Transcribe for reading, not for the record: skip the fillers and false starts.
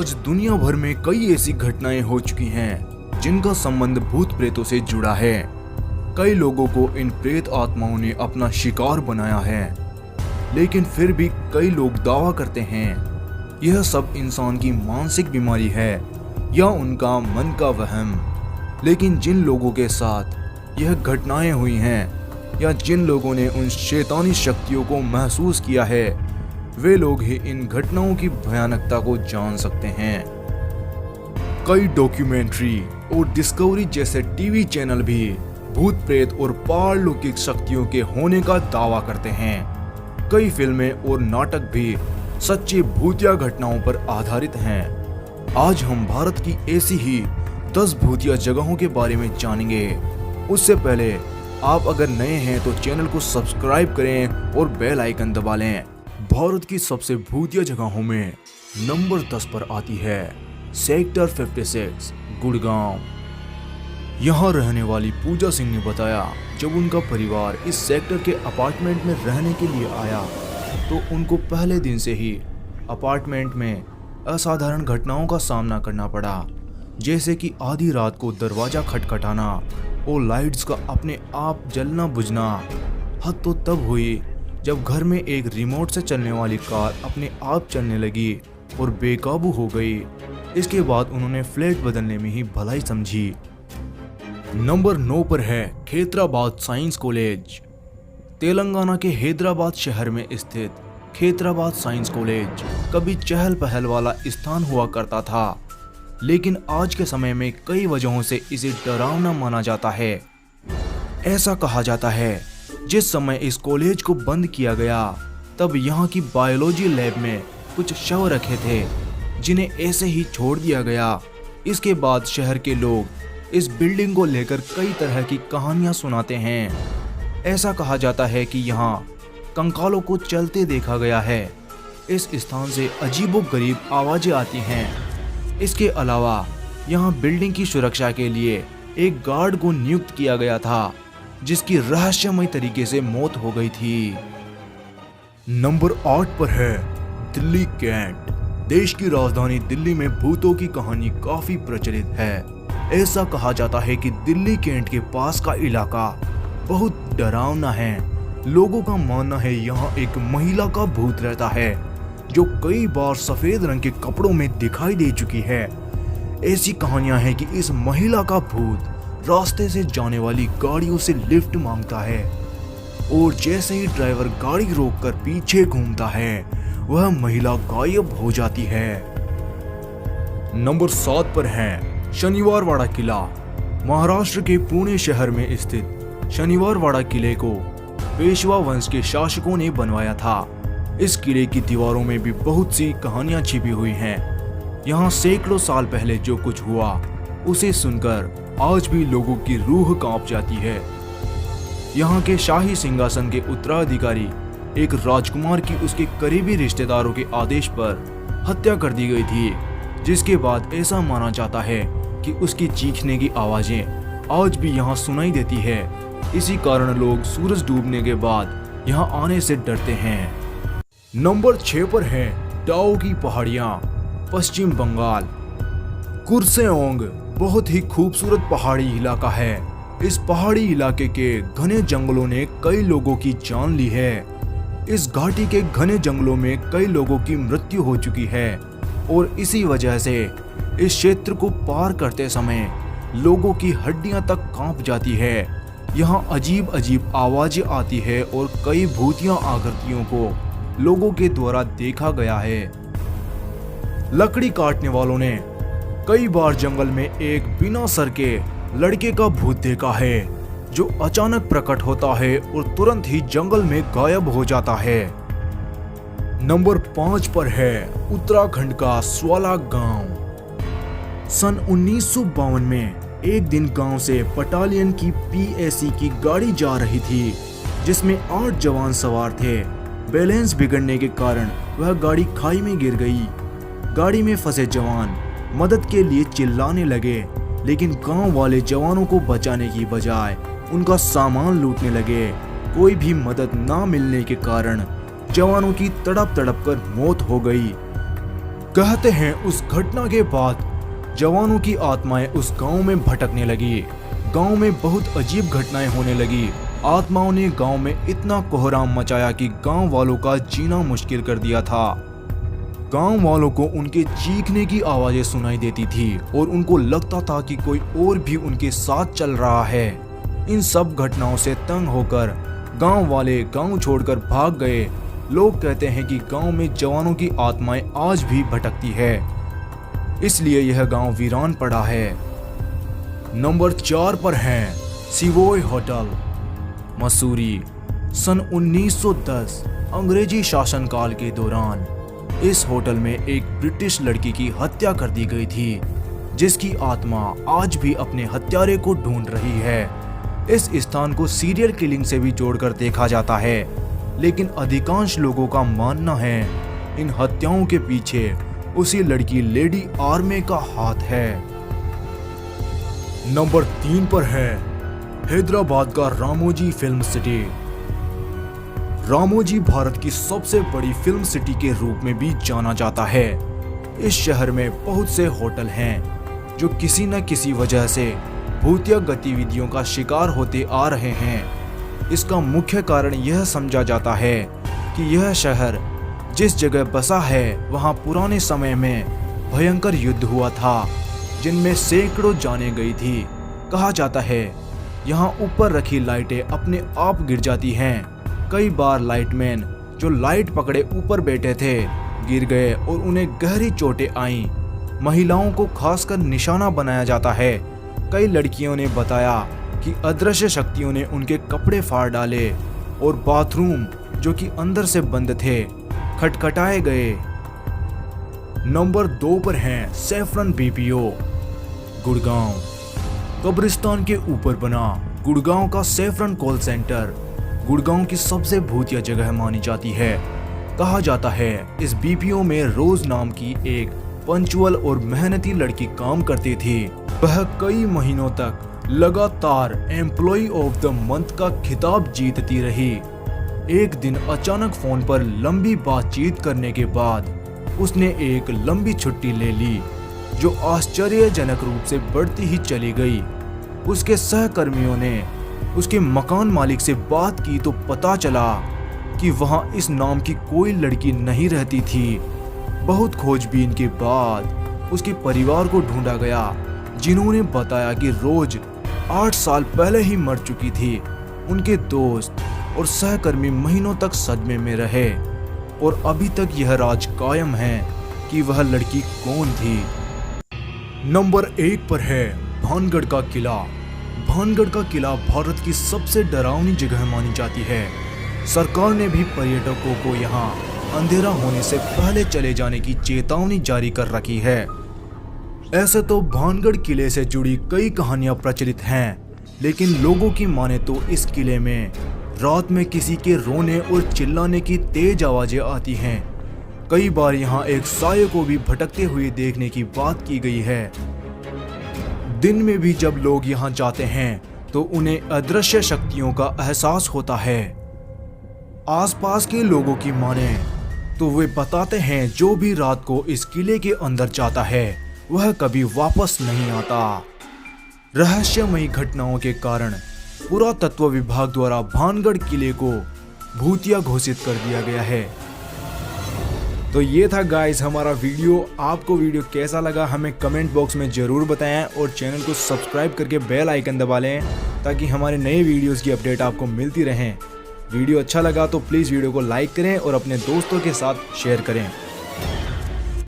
आज दुनिया भर में कई ऐसी घटनाएं हो चुकी हैं जिनका संबंध भूत प्रेतों से जुड़ा है। कई लोगों को इन प्रेत आत्माओं ने अपना शिकार बनाया है, लेकिन फिर भी कई लोग दावा करते हैं यह सब इंसान की मानसिक बीमारी है या उनका मन का वहम। लेकिन जिन लोगों के साथ यह घटनाएं हुई हैं या जिन लोगों ने उन शैतानी शक्तियों को महसूस किया है, वे लोग ही इन घटनाओं की भयानकता को जान सकते हैं। कई डॉक्यूमेंट्री और डिस्कवरी जैसे टीवी चैनल भी भूत प्रेत और पारलौकिक शक्तियों के होने का दावा करते हैं। कई फिल्में और नाटक भी सच्ची भूतिया घटनाओं पर आधारित हैं। आज हम भारत की ऐसी ही 10 भूतिया जगहों के बारे में जानेंगे। उससे पहले आप अगर नए हैं तो चैनल को सब्सक्राइब करें और बेल आइकन दबा लें। भारत की सबसे भूतिया जगहों में नंबर 10 पर आती है सेक्टर 56 गुड़गांव। यहाँ रहने वाली पूजा सिंह ने बताया, जब उनका परिवार इस सेक्टर के अपार्टमेंट में रहने के लिए आया तो उनको पहले दिन से ही अपार्टमेंट में असाधारण घटनाओं का सामना करना पड़ा, जैसे कि आधी रात को दरवाजा खटखटाना और लाइट्स का अपने आप जलना बुझना। हद तो तब हुई जब घर में एक रिमोट से चलने वाली कार अपने आप चलने लगी और बेकाबू हो गई। इसके बाद उन्होंने फ्लैट बदलने में ही भलाई समझी। नंबर 9 पर है खेतराबाद साइंस कॉलेज। तेलंगाना के हैदराबाद शहर में स्थित खेतराबाद साइंस कॉलेज कभी चहल पहल वाला स्थान हुआ करता था, लेकिन आज के समय में कई वजहों से इसे डरावना माना जाता है। ऐसा कहा जाता है जिस समय इस कॉलेज को बंद किया गया तब यहाँ की बायोलॉजी लैब में कुछ शव रखे थे जिन्हें ऐसे ही छोड़ दिया गया। इसके बाद शहर के लोग इस बिल्डिंग को लेकर कई तरह की कहानियां सुनाते हैं। ऐसा कहा जाता है कि यहाँ कंकालों को चलते देखा गया है। इस स्थान से अजीबोगरीब आवाजें आती हैं। इसके अलावा यहाँ बिल्डिंग की सुरक्षा के लिए एक गार्ड को नियुक्त किया गया था जिसकी रहस्यमय तरीके से मौत हो गई थी। नंबर 8 पर है दिल्ली कैंट। देश की राजधानी दिल्ली में भूतों की कहानी काफी प्रचलित है। ऐसा कहा जाता है कि दिल्ली कैंट के पास का इलाका बहुत डरावना है। लोगों का मानना है यहाँ एक महिला का भूत रहता है जो कई बार सफेद रंग के कपड़ों में दिखाई दे चुकी है। ऐसी कहानियां हैं कि इस महिला का भूत रास्ते से जाने वाली गाड़ियों से लिफ्ट मांगता है और जैसे ही ड्राइवर गाड़ी रोककर पीछे घूमता है वह महिला गायब हो जाती है। नंबर 7 पर है शनिवारवाड़ा किला। महाराष्ट्र के पुणे शहर में स्थित शनिवारवाड़ा किले को पेशवा वंश के शासकों ने बनवाया था। इस किले की दीवारों में भी बहुत सी कहानियां छिपी हुई हैं। यहाँ सैकड़ों साल पहले जो कुछ हुआ उसे सुनकर आज भी लोगों की रूह कांप जाती है। यहाँ के शाही सिंहासन के उत्तराधिकारी एक राजकुमार की उसके करीबी रिश्तेदारों के आदेश पर हत्या कर दी गई थी, जिसके बाद ऐसा माना जाता है कि उसकी चीखने की आवाजें आज भी यहाँ सुनाई देती है। इसी कारण लोग सूरज डूबने के बाद यहाँ आने से डरते हैं। नंबर 6 पर है डाओ की पहाड़ियाँ, पश्चिम बंगाल। कुर्सेओंग बहुत ही खूबसूरत पहाड़ी इलाका है। इस पहाड़ी इलाके के घने जंगलों ने कई लोगों की जान ली है। इस घाटी के घने जंगलों में कई लोगों की मृत्यु हो चुकी है और इसी वजह से इस क्षेत्र को पार करते समय लोगों की हड्डियां तक कांप जाती है। यहाँ अजीब अजीब आवाजें आती है और कई भूतिया आकृतियों को लोगों के द्वारा देखा गया है। लकड़ी काटने वालों ने कई बार जंगल में एक बिना सर के लड़के का भूत देखा है जो अचानक प्रकट होता है और तुरंत ही जंगल में गायब हो जाता है। नंबर 5 पर है उत्तराखंड का स्वाला गांव। सन 1952 में एक दिन गांव से बटालियन की पीएसी की गाड़ी जा रही थी जिसमें 8 जवान सवार थे। बैलेंस बिगड़ने के कारण वह गाड़ी खाई में गिर गई। गाड़ी में फंसे जवान मदद के लिए चिल्लाने लगे, लेकिन गांव वाले जवानों को बचाने की बजाय उनका सामान लूटने लगे। कोई भी मदद ना मिलने के कारण जवानों की तड़प तड़प कर मौत हो गई। कहते हैं उस घटना के बाद जवानों की आत्माएं उस गांव में भटकने लगी। गांव में बहुत अजीब घटनाएं होने लगी। आत्माओं ने गांव में इतना कोहराम मचाया कि गांव वालों का जीना मुश्किल कर दिया था। गांव वालों को उनके चीखने की आवाजें सुनाई देती थी और उनको लगता था कि कोई और भी उनके साथ चल रहा है। इन सब घटनाओं से तंग होकर गांव वाले गांव छोड़कर भाग गए। लोग कहते हैं कि गांव में जवानों की आत्माएं आज भी भटकती है, इसलिए यह गांव वीरान पड़ा है। नंबर 4 पर है सिवोय होटल, मसूरी। सन 1910 अंग्रेजी शासनकाल के दौरान इस होटल में एक ब्रिटिश लड़की की हत्या कर दी गई थी, जिसकी आत्मा आज भी अपने हत्यारे को ढूंढ रही है। इस स्थान को सीरियल किलिंग से भी जोड़कर देखा जाता है, लेकिन अधिकांश लोगों का मानना है इन हत्याओं के पीछे उसी लड़की लेडी आर्मे का हाथ है। नंबर 3 पर है हैदराबाद का रामोजी फिल्म सिटी। रामोजी भारत की सबसे बड़ी फिल्म सिटी के रूप में भी जाना जाता है। इस शहर में बहुत से होटल हैं जो किसी न किसी वजह से भूतिया गतिविधियों का शिकार होते आ रहे हैं। इसका मुख्य कारण यह समझा जाता है कि यह शहर जिस जगह बसा है वहां पुराने समय में भयंकर युद्ध हुआ था, जिनमें सैकड़ों जानें गई थी। कहा जाता है यहाँ ऊपर रखी लाइटें अपने आप गिर जाती हैं। कई बार लाइटमैन जो लाइट पकड़े ऊपर बैठे थे गिर गए और उन्हें गहरी चोटें आईं। महिलाओं को खासकर निशाना बनाया जाता है। कई लड़कियों ने बताया कि अदृश्य शक्तियों ने उनके कपड़े फाड़ डाले और बाथरूम जो कि अंदर से बंद थे खटखटाए गए। नंबर 2 पर हैं सैफरन बीपीओ, गुड़गांव। कब्रिस्तान के ऊपर बना गुड़गांव का सैफरन कॉल सेंटर गुड़गांव की सबसे भूतिया जगह मानी जाती है। कहा जाता है इस बीपीओ में रोज नाम की एक पंचुअल और मेहनती लड़की काम करती थी। वह कई महीनों तक लगातार एम्प्लॉय ऑफ द मंथ का खिताब जीतती रही। एक दिन अचानक फोन पर लंबी बातचीत करने के बाद उसने एक लंबी छुट्टी ले ली, जो आश्चर्यजनक रूप से बढ़ती ही चली गई। उसके सहकर्मियों ने उसके मकान मालिक से बात की तो पता चला कि वहां इस नाम की कोई लड़की नहीं रहती थी। बहुत खोजबीन के बाद उसके परिवार को ढूंढा गया, जिन्होंने बताया कि रोज 8 साल पहले ही मर चुकी थी। उनके दोस्त और सहकर्मी महीनों तक सदमे में रहे और अभी तक यह राज कायम है कि वह लड़की कौन थी। नंबर 1 पर है भानगढ़ का किला। भानगढ़ का किला भारत की सबसे डरावनी जगह मानी जाती है। सरकार ने भी पर्यटकों को यहाँ अंधेरा होने से पहले चले जाने की चेतावनी जारी कर रखी है। ऐसे तो भानगढ़ किले से जुड़ी कई कहानियां प्रचलित हैं, लेकिन लोगों की माने तो इस किले में रात में किसी के रोने और चिल्लाने की तेज आवाजें आती हैं। कई बार यहाँ एक साये को भी भटकते हुए देखने की बात की गई है। दिन में भी जब लोग यहाँ जाते हैं तो उन्हें अदृश्य शक्तियों का एहसास होता है। आसपास के लोगों की माने तो वे बताते हैं जो भी रात को इस किले के अंदर जाता है वह कभी वापस नहीं आता। रहस्यमयी घटनाओं के कारण पुरातत्व विभाग द्वारा भानगढ़ किले को भूतिया घोषित कर दिया गया है। तो ये था गाइस हमारा वीडियो। आपको वीडियो कैसा लगा हमें कमेंट बॉक्स में ज़रूर बताएं और चैनल को सब्सक्राइब करके बेल आइकन दबा लें ताकि हमारे नए वीडियोस की अपडेट आपको मिलती रहें। वीडियो अच्छा लगा तो प्लीज़ वीडियो को लाइक करें और अपने दोस्तों के साथ शेयर करें।